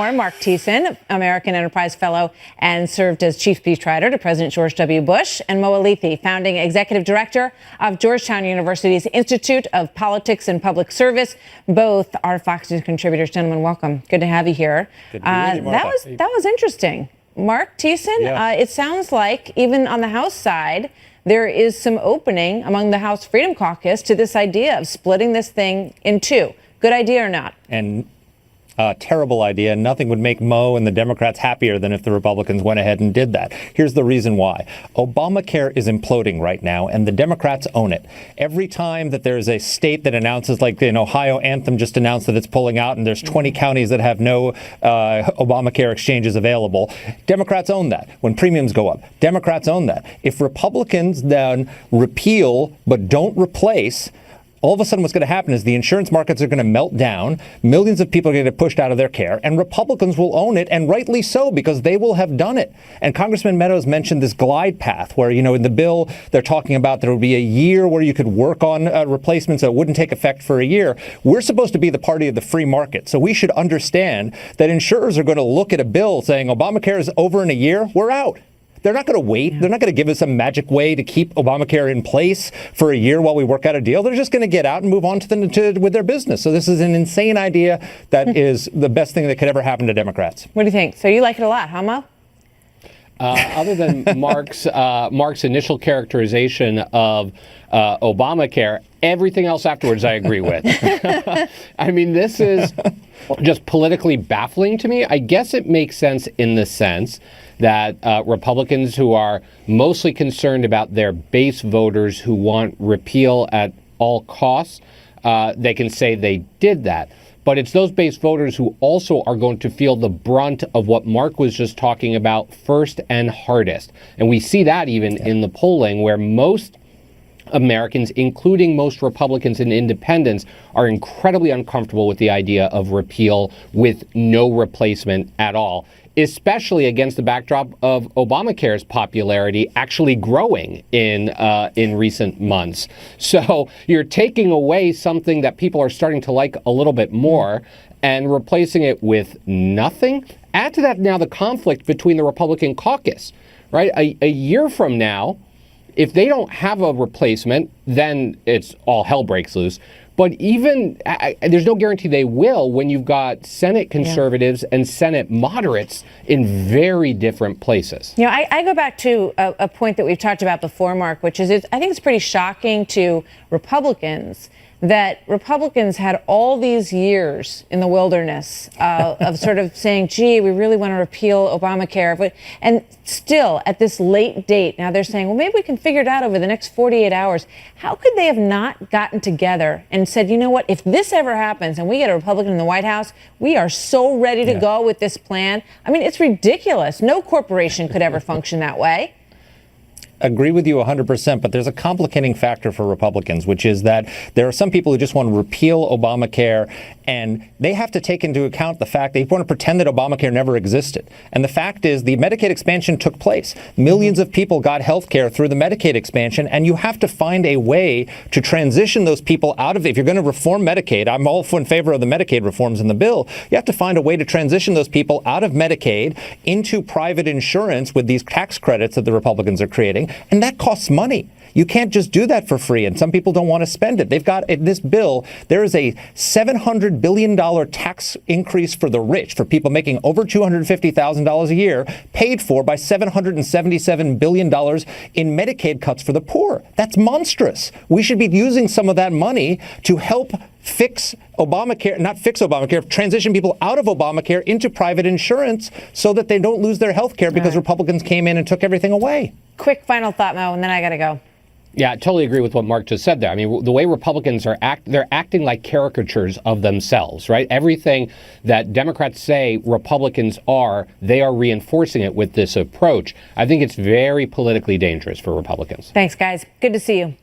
Marc Thiessen, American Enterprise Fellow and served as Chief Speechwriter to President George W. Bush, and Mo Alithi, Founding Executive Director of Georgetown University's Institute of Politics and Public Service. Both are Fox News contributors. Gentlemen, welcome. Good to have you here. Good to be with you, Martha. That was interesting. Marc Thiessen, it sounds like even on the House side, there is some opening among the House Freedom Caucus to this idea of splitting this thing in two. Good idea or not? And terrible idea. Nothing would make Mo and the Democrats happier than if the Republicans went ahead and did that. Here's the reason why. Obamacare is imploding right now, and the Democrats own it. Every time that there's a state that announces, like in Ohio, Anthem just announced that it's pulling out, and there's 20 counties that have no Obamacare exchanges available, Democrats own that. When premiums go up, Democrats own that. If Republicans then repeal but don't replace, all of a sudden what's going to happen is the insurance markets are going to melt down. Millions of people are going to get pushed out of their care, and Republicans will own it, and rightly so, because they will have done it. And Congressman Meadows mentioned this glide path where, in the bill, they're talking about there will be a year where you could work on replacements that wouldn't take effect for a year. We're supposed to be the party of the free market, so we should understand that insurers are going to look at a bill saying Obamacare is over in a year, we're out. They're not going to wait. They're not going to give us a magic way to keep Obamacare in place for a year while we work out a deal. They're just going to get out and move on with their business. So this is an insane idea that is the best thing that could ever happen to Democrats. What do you think? So you like it a lot, huh, Mo? Other than Mark's initial characterization of Obamacare, everything else afterwards I agree with. I mean, this is just politically baffling to me. I guess it makes sense in the sense that Republicans who are mostly concerned about their base voters who want repeal at all costs, they can say they did that. But it's those base voters who also are going to feel the brunt of what Mark was just talking about first and hardest. And we see that even in the polling, where most Americans, including most Republicans and independents, are incredibly uncomfortable with the idea of repeal with no replacement at all, especially against the backdrop of Obamacare's popularity actually growing in recent months. So you're taking away something that people are starting to like a little bit more and replacing it with nothing. Add to that now the conflict between the Republican caucus, right? A year from now, if they don't have a replacement, then it's all hell breaks loose. But even there's no guarantee they will when you've got Senate conservatives and Senate moderates in very different places. I go back to a point that we've talked about before, Mark, which is I think it's pretty shocking to Republicans that Republicans had all these years in the wilderness of sort of saying, gee, we really want to repeal Obamacare. And still, at this late date, now they're saying, well, maybe we can figure it out over the next 48 hours. How could they have not gotten together and said, you know what, if this ever happens and we get a Republican in the White House, we are so ready to go with this plan. I mean, it's ridiculous. No corporation could ever function that way. Agree with you 100%, but there's a complicating factor for Republicans, which is that there are some people who just want to repeal Obamacare, and they have to take into account the fact they want to pretend that Obamacare never existed. And the fact is the Medicaid expansion took place. Millions of people got health care through the Medicaid expansion, and you have to find a way to transition those people out of it. If you're going to reform Medicaid, I'm all in favor of the Medicaid reforms in the bill. You have to find a way to transition those people out of Medicaid into private insurance with these tax credits that the Republicans are creating. And that costs money. You can't just do that for free, and some people don't want to spend it. They've got, in this bill, there is a $700 billion tax increase for the rich, for people making over $250,000 a year, paid for by $777 billion in Medicaid cuts for the poor. That's monstrous. We should be using some of that money to help fix Obamacare, not fix Obamacare, transition people out of Obamacare into private insurance so that they don't lose their health care because Republicans came in and took everything away. Quick final thought, Mo, and then I got to go. Yeah, I totally agree with what Mark just said there. I mean, the way Republicans are they're acting like caricatures of themselves, right? Everything that Democrats say Republicans are, they are reinforcing it with this approach. I think it's very politically dangerous for Republicans. Thanks, guys. Good to see you.